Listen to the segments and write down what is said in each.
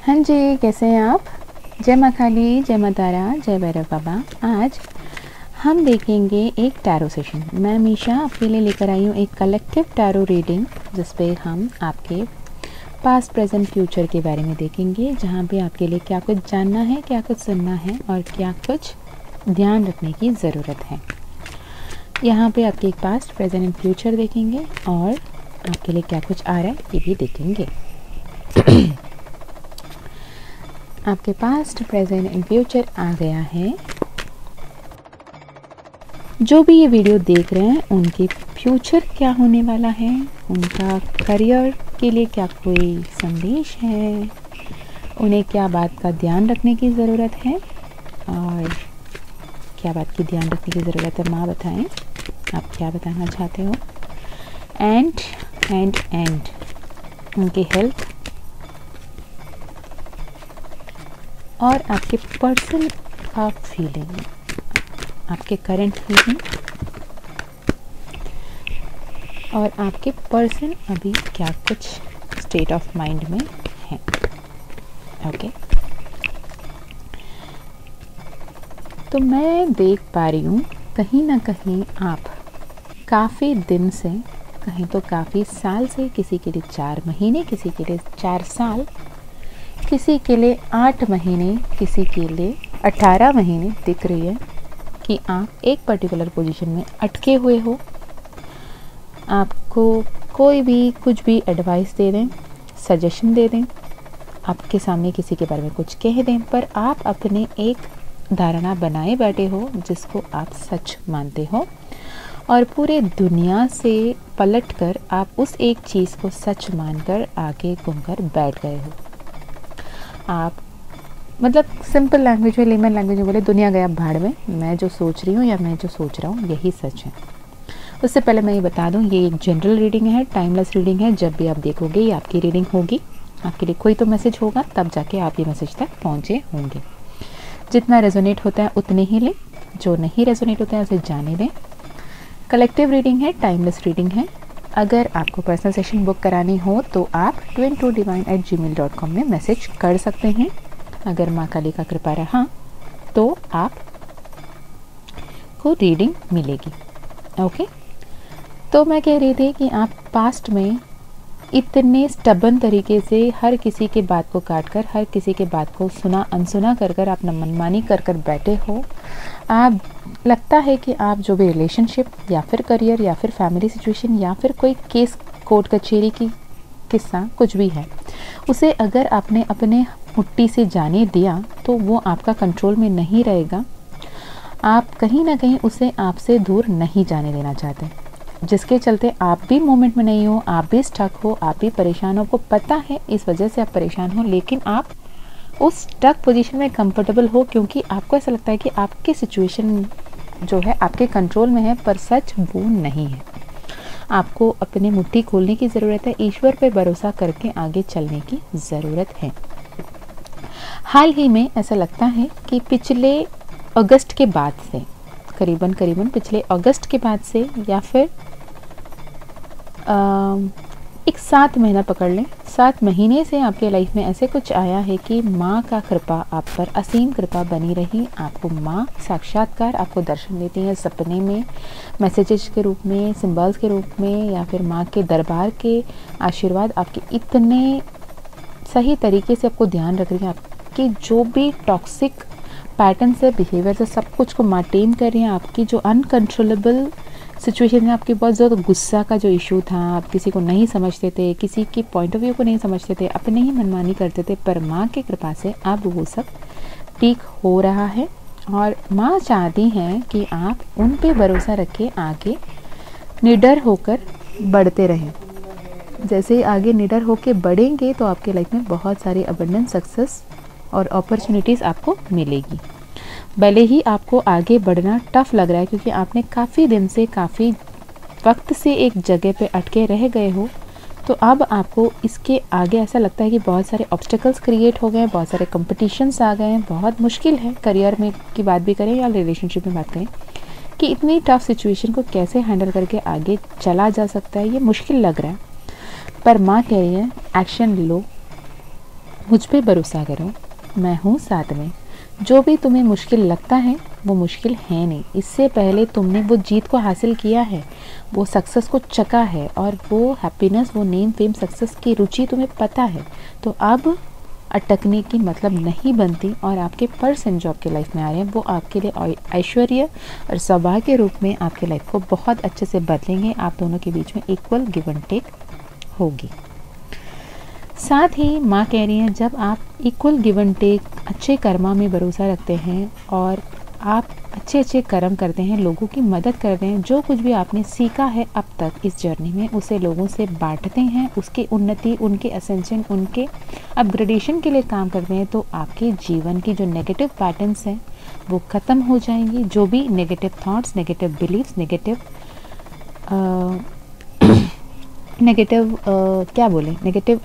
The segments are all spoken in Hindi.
हाँ जी, कैसे हैं आप? जय माँ काली, जय माँ तारा, जय भैरव बाबा। आज हम देखेंगे एक टैरो सेशन। मैं मीशा आपके लिए लेकर आई हूँ एक कलेक्टिव टैरो रीडिंग, जिस पे हम आपके पास्ट, प्रेजेंट, फ्यूचर के बारे में देखेंगे, जहाँ पे आपके लिए क्या कुछ जानना है, क्या कुछ सुनना है और क्या कुछ ध्यान रखने की ज़रूरत है। यहाँ पे आपके पास्ट, प्रेजेंट एंड फ्यूचर देखेंगे और आपके लिए क्या कुछ आ रहा है ये भी देखेंगे। आपके पास्ट, प्रेजेंट एंड फ्यूचर आ गया है। जो भी ये वीडियो देख रहे हैं उनके फ्यूचर क्या होने वाला है, उनका करियर के लिए क्या कोई संदेश है, उन्हें क्या बात का ध्यान रखने की ज़रूरत है और क्या बात की ध्यान रखने की ज़रूरत है। माँ बताएं आप क्या बताना चाहते हो। एंड उनकी हेल्थ और आपके पर्सन का फीलिंग, आपके करंट फीलिंग और आपके पर्सन अभी क्या कुछ स्टेट ऑफ माइंड में है। ओके, तो मैं देख पा रही हूँ कहीं ना कहीं आप काफ़ी दिन से, कहीं तो काफ़ी साल से, किसी के लिए 4 महीने, किसी के लिए 4 साल, किसी के लिए 8 महीने, किसी के लिए 18 महीने दिख रही है कि आप एक पर्टिकुलर पोजीशन में अटके हुए हो। आपको कोई भी कुछ भी एडवाइस दे दें, सजेशन दे दें, आपके सामने किसी के बारे में कुछ कह दें, पर आप अपने एक धारणा बनाए बैठे हो जिसको आप सच मानते हो और पूरे दुनिया से पलटकर आप उस एक चीज़ को सच मानकर आगे घूमकर बैठ गए हो। आप मतलब सिंपल लैंग्वेज में, लेमन लैंग्वेज में बोले, दुनिया गया भाड़ में, मैं जो सोच रही हूँ या मैं जो सोच रहा हूँ यही सच है। उससे पहले मैं ये बता दूँ, ये एक जनरल रीडिंग है, टाइमलेस रीडिंग है। जब भी आप देखोगे ये आपकी रीडिंग होगी, आपके लिए कोई तो मैसेज होगा, तब जाके आप ये मैसेज तक पहुँचे होंगे। जितना रेजोनेट होता है उतने ही लें, जो नहीं रेजोनेट होता है उसे जाने दें। कलेक्टिव रीडिंग है, टाइमलेस रीडिंग है। अगर आपको पर्सनल सेशन बुक करानी हो तो आप twin2divine@gmail.com में मैसेज कर सकते हैं। अगर माँ काली का कृपा रहा तो आप को रीडिंग मिलेगी। ओके, तो मैं कह रही थी कि आप पास्ट में इतने स्टबन तरीके से हर किसी के बात को काट कर, हर किसी के बात को सुना अनसुना कर कर आप मनमानी कर कर बैठे हो। आप लगता है कि आप जो भी रिलेशनशिप या फिर करियर या फिर फैमिली सिचुएशन या फिर कोई केस, कोर्ट कचहरी की किस्सा कुछ भी है, उसे अगर आपने अपने मुट्ठी से जाने दिया तो वो आपका कंट्रोल में नहीं रहेगा। आप कहीं ना कहीं उसे आपसे दूर नहीं जाने देना चाहते, जिसके चलते आप भी मोमेंट में नहीं हो, आप भी स्टक हो, आप भी परेशान हो। को पता है इस वजह से आप परेशान हो, लेकिन आप उस स्टक पोजीशन में कंफर्टेबल हो क्योंकि आपको ऐसा लगता है कि आपकी सिचुएशन जो है आपके कंट्रोल में है, पर सच वो नहीं है। आपको अपनी मुट्ठी खोलने की ज़रूरत है, ईश्वर पे भरोसा करके आगे चलने की ज़रूरत है। हाल ही में ऐसा लगता है कि पिछले अगस्त के बाद से, करीबन पिछले अगस्त के बाद से, या फिर एक 7 महीना पकड़ लें, 7 महीने से आपके लाइफ में ऐसे कुछ आया है कि माँ का कृपा आप पर, असीम कृपा बनी रही। आपको माँ साक्षात्कार, आपको दर्शन देती हैं सपने में, मैसेजेस के रूप में, सिंबल्स के रूप में, या फिर माँ के दरबार के आशीर्वाद आपके इतने सही तरीके से आपको ध्यान रख रही हैं। आपकी जो भी टॉक्सिक पैटर्न से, बिहेवियर से, सब कुछ को माँ टेम कर रही हैं। आपकी जो अनकंट्रोलेबल सिचुएशन में, आपके बहुत ज़्यादा गुस्सा का जो इशू था, आप किसी को नहीं समझते थे, किसी की पॉइंट ऑफ व्यू को नहीं समझते थे, अपने ही मनमानी करते थे, पर माँ की कृपा से अब वो सब ठीक हो रहा है और माँ चाहती हैं कि आप उन पे भरोसा रखें, आगे निडर होकर बढ़ते रहें। जैसे आगे निडर होकर बढ़ेंगे तो आपके लाइफ में बहुत सारी अबंडेंस, सक्सेस और अपॉर्चुनिटीज़ आपको मिलेगी। भले ही आपको आगे बढ़ना टफ लग रहा है क्योंकि आपने काफ़ी दिन से, काफ़ी वक्त से एक जगह पे अटके रह गए हो, तो अब आपको इसके आगे ऐसा लगता है कि बहुत सारे ऑब्स्टेकल्स क्रिएट हो गए हैं, बहुत सारे कंपटीशंस आ गए हैं। बहुत मुश्किल है, करियर में की बात भी करें या रिलेशनशिप में बात करें, कि इतनी टफ सिचुएशन को कैसे हैंडल करके आगे चला जा सकता है, ये मुश्किल लग रहा है। पर माँ कह रही है एक्शन लो, मुझ पे भरोसा करो, मैं हूँ साथ में। जो भी तुम्हें मुश्किल लगता है वो मुश्किल है नहीं। इससे पहले तुमने वो जीत को हासिल किया है, वो सक्सेस को चखा है, और वो हैप्पीनेस, वो नेम फेम सक्सेस की रुचि तुम्हें पता है। तो अब अटकने की मतलब नहीं बनती, और आपके पर्सन जो आपके लाइफ में आ रहे हैं वो आपके लिए ऐश्वर्य और सौभाग्य के रूप में आपके लाइफ को बहुत अच्छे से बदलेंगे। आप दोनों के बीच में इक्वल गिव एंड टेक होगी। साथ ही माँ कह रही हैं, जब आप इक्वल गिव एंड टेक, अच्छे कर्मा में भरोसा रखते हैं और आप अच्छे अच्छे कर्म करते हैं, लोगों की मदद करते हैं, जो कुछ भी आपने सीखा है अब तक इस जर्नी में उसे लोगों से बांटते हैं, उसकी उन्नति, उनके असेंशन, उनके अपग्रेडेशन के लिए काम करते हैं, तो आपके जीवन की जो नेगेटिव पैटर्न्स हैं वो ख़त्म हो जाएंगी। जो भी negative thoughts, negative believes, negative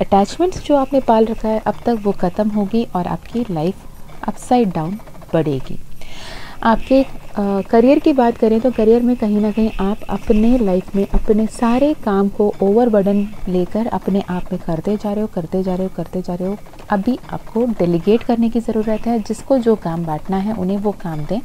attachments जो आपने पाल रखा है अब तक, वो ख़त्म होगी और आपकी लाइफ अपसाइड डाउन बढ़ेगी। आपके करियर की बात करें तो करियर में कहीं ना कहीं आप अपने लाइफ में अपने सारे काम को ओवरबर्डन लेकर अपने आप में करते जा रहे हो। अभी आपको डेलीगेट करने की ज़रूरत है। जिसको जो काम बांटना है उन्हें वो काम दें।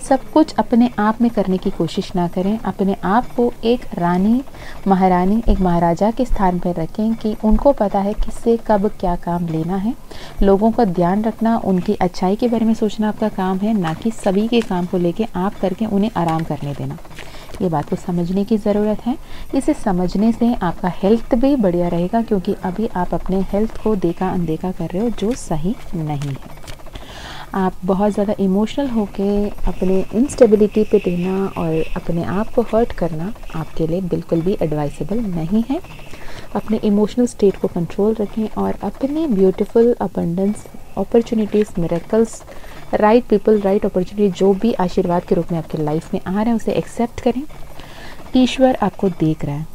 सब कुछ अपने आप में करने की कोशिश ना करें। अपने आप को एक रानी, महारानी, एक महाराजा के स्थान पर रखें कि उनको पता है किससे कब क्या काम लेना है। लोगों का ध्यान रखना, उनकी अच्छाई के बारे में सोचना आपका काम है, ना कि सभी के काम को लेके आप करके उन्हें आराम करने देना। ये बात को समझने की ज़रूरत है। इसे समझने से आपका हेल्थ भी बढ़िया रहेगा, क्योंकि अभी आप अपने हेल्थ को देखा अनदेखा कर रहे हो, जो सही नहीं है। आप बहुत ज़्यादा इमोशनल होके अपने इंस्टेबिलिटी पे देना और अपने आप को हर्ट करना आपके लिए बिल्कुल भी एडवाइसेबल नहीं है। अपने इमोशनल स्टेट को कंट्रोल रखें और अपने beautiful abundance, opportunities, miracles, right people, right opportunity जो भी आशीर्वाद के रूप में आपके लाइफ में आ रहे हैं उसे एक्सेप्ट करें। ईश्वर आपको देख रहा है।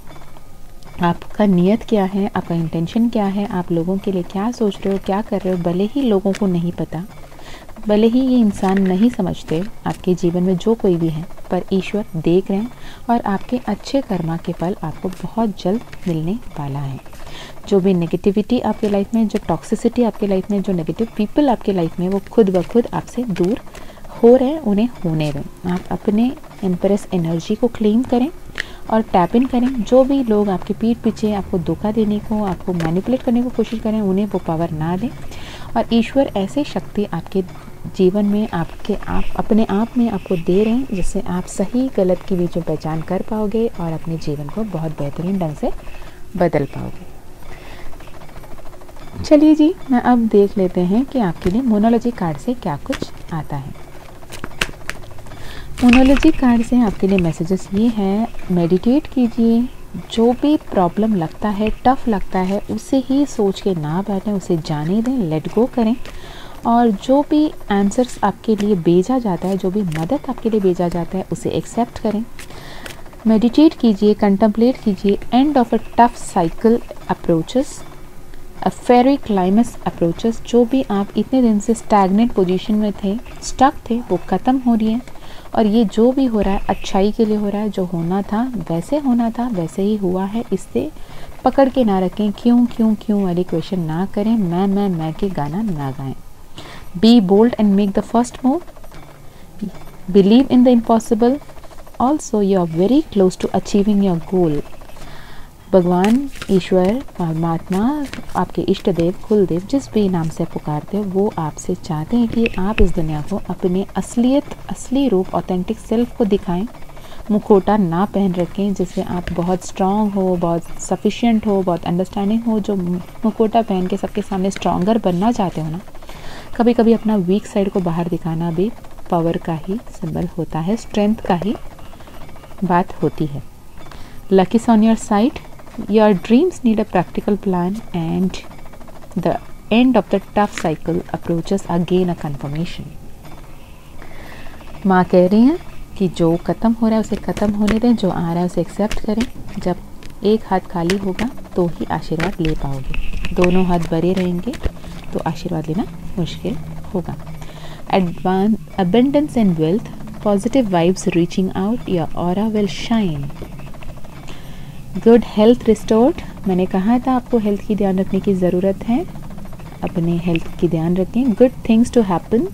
आपका नियत क्या है, आपका इंटेंशन क्या है, आप लोगों के लिए क्या सोच रहे हो, क्या कर रहे हो। भले ही लोगों को नहीं पता, भले ही ये इंसान नहीं समझते आपके जीवन में जो कोई भी है, पर ईश्वर देख रहे हैं और आपके अच्छे कर्मा के फल आपको बहुत जल्द मिलने वाला है। जो भी नेगेटिविटी आपके लाइफ में, जो टॉक्सिसिटी आपके लाइफ में, जो नेगेटिव पीपल आपके लाइफ में, वो खुद ब खुद आपसे दूर हो रहे हैं, उन्हें होने दें। आप अपने एम्प्रेस एनर्जी को क्लेम करें और टैप इन करें। जो भी लोग आपके पीठ पीछे आपको धोखा देने को, आपको मैनिपुलेट करने को कोशिश करें, उन्हें वो पावर ना दें। और ईश्वर ऐसे शक्ति आपके जीवन में अपने आप में आपको दे रहे हैं, जिससे आप सही गलत की बीच में पहचान कर पाओगे और अपने जीवन को बहुत बेहतरीन ढंग से बदल पाओगे। चलिए जी, मैं अब देख लेते हैं कि आपके लिए मोनोलॉजी कार्ड से क्या कुछ आता है। मोनोलॉजी कार्ड से आपके लिए मैसेजेस ये है, मेडिटेट कीजिए। जो भी प्रॉब्लम लगता है, टफ लगता है, उसे ही सोच के ना बैठें, उसे जाने दें, लेट गो करें। और जो भी आंसर्स आपके लिए भेजा जाता है, जो भी मदद आपके लिए भेजा जाता है, उसे एक्सेप्ट करें। मेडिटेट कीजिए, कंटेम्पलेट कीजिए। End of a tough cycle approaches, a fairy climax approaches. जो भी आप इतने दिन से स्टैग्नेंट पोजीशन में थे, स्टक थे, वो ख़त्म हो रही है। और ये जो भी हो रहा है अच्छाई के लिए हो रहा है। जो होना था वैसे ही हुआ है। इससे पकड़ के ना रखें। क्यों वाली क्वेश्चन ना करें। मैं के गाना ना गाएं। Be bold and make the first move. Believe in the impossible. Also you are very close to achieving your goal. भगवान, ईश्वर, परमात्मा, आपके इष्ट देव, कुल देव, जिस भी नाम से पुकारते हो, वो आपसे चाहते हैं कि आप इस दुनिया को अपने असली रूप, ऑथेंटिक सेल्फ को दिखाएं। मुखौटा ना पहन रखें, जिससे आप बहुत स्ट्रांग हो, बहुत सफिशिएंट हो, बहुत अंडरस्टैंडिंग हो। जो मुखौटा पहन के सबके सामने स्ट्रांगर बनना चाहते हो ना, कभी कभी अपना वीक साइड को बाहर दिखाना भी पावर का ही सिंबल होता है, स्ट्रेंथ का ही बात होती है। Luck is on your side. Your dreams need a practical plan, and the end of the tough cycle approaches again a confirmation. माँ कह रही हैं कि जो ख़त्म हो रहा है उसे ख़त्म होने दें, जो आ रहा है उसे एक्सेप्ट करें। जब एक हाथ खाली होगा तो ही आशीर्वाद ले पाओगे। दोनों हाथ भरे रहेंगे तो आशीर्वाद लेना मुश्किल होगा। Abundance and wealth, positive vibes reaching out, your aura will shine. Good health restored. मैंने कहा था आपको हेल्थ की ध्यान रखने की ज़रूरत है। अपने हेल्थ की ध्यान रखें। Good things to happen,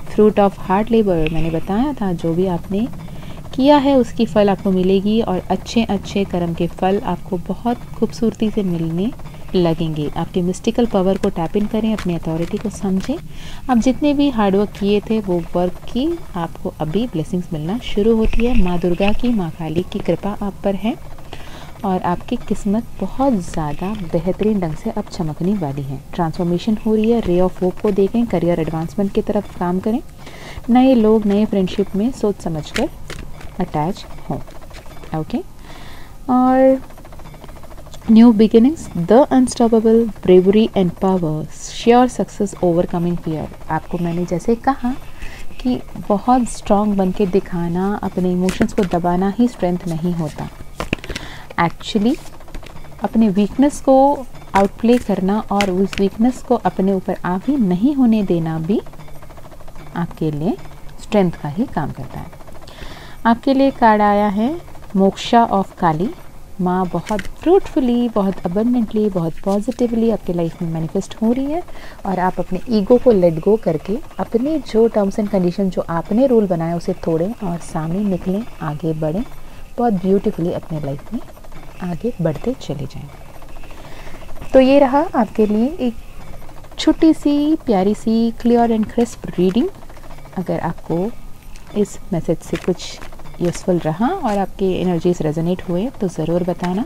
fruit of hard labour, मैंने बताया था जो भी आपने किया है उसकी फल आपको मिलेगी और अच्छे अच्छे कर्म के फल आपको बहुत खूबसूरती से मिलने लगेंगे। आपके मिस्टिकल पावर को टैप इन करें, अपनी अथॉरिटी को समझें। आप जितने भी हार्डवर्क किए थे वो वर्क की आपको अभी ब्लेसिंग्स मिलना शुरू होती है। माँ दुर्गा की, माँ काली की कृपा आप पर है और आपकी किस्मत बहुत ज़्यादा बेहतरीन ढंग से अब चमकने वाली है। ट्रांसफॉर्मेशन हो रही है, रे ऑफ होप को देखें, करियर एडवांसमेंट की तरफ काम करें। नए लोग नए फ्रेंडशिप में सोच समझकर अटैच हों। ओके, और new beginnings, the unstoppable, bravery and power, sure success, overcoming fear. आपको मैंने जैसे कहा कि बहुत स्ट्रॉन्ग बन के दिखाना, अपने इमोशंस को दबाना ही स्ट्रेंथ नहीं होता। एक्चुअली अपने वीकनेस को आउटप्ले करना और उस वीकनेस को अपने ऊपर हावी नहीं होने देना भी आपके लिए स्ट्रेंथ का ही काम करता है। आपके लिए कार्ड आया है मोक्षा ऑफ काली। माँ बहुत फ्रूटफुली, बहुत अबंडेंटली, बहुत पॉजिटिवली आपके लाइफ में मैनिफेस्ट हो रही है और आप अपने ईगो को लेट गो करके अपने जो टर्म्स एंड कंडीशन जो आपने रूल बनाया उसे तोड़ें और सामने निकलें, आगे बढ़ें, बहुत ब्यूटीफुली अपने लाइफ में आगे बढ़ते चले जाएं। तो ये रहा आपके लिए एक छोटी सी प्यारी सी क्लियर एंड क्रिस्प रीडिंग। अगर आपको इस मैसेज से कुछ यूज़फुल रहा और आपके एनर्जीज रेजोनेट हुए तो ज़रूर बताना।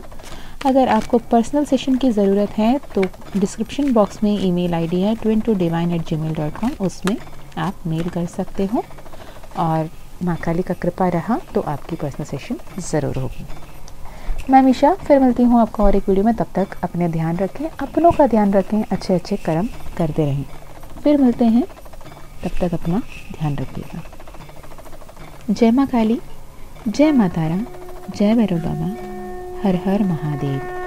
अगर आपको पर्सनल सेशन की ज़रूरत है तो डिस्क्रिप्शन बॉक्स में ईमेल आईडी है twin2divine@gmail.com, उसमें आप मेल कर सकते हो और माँ काली का कृपा रहा तो आपकी पर्सनल सेशन ज़रूर होगी। मैं मीशा फिर मिलती हूँ आपको और एक वीडियो में। तब तक अपने ध्यान रखें, अपनों का ध्यान रखें, अच्छे अच्छे कर्म करते रहें। फिर मिलते हैं, तब तक अपना ध्यान रखिएगा। जय माँ काली, जय माँ तारा, जय भैरव बाबा, हर हर महादेव।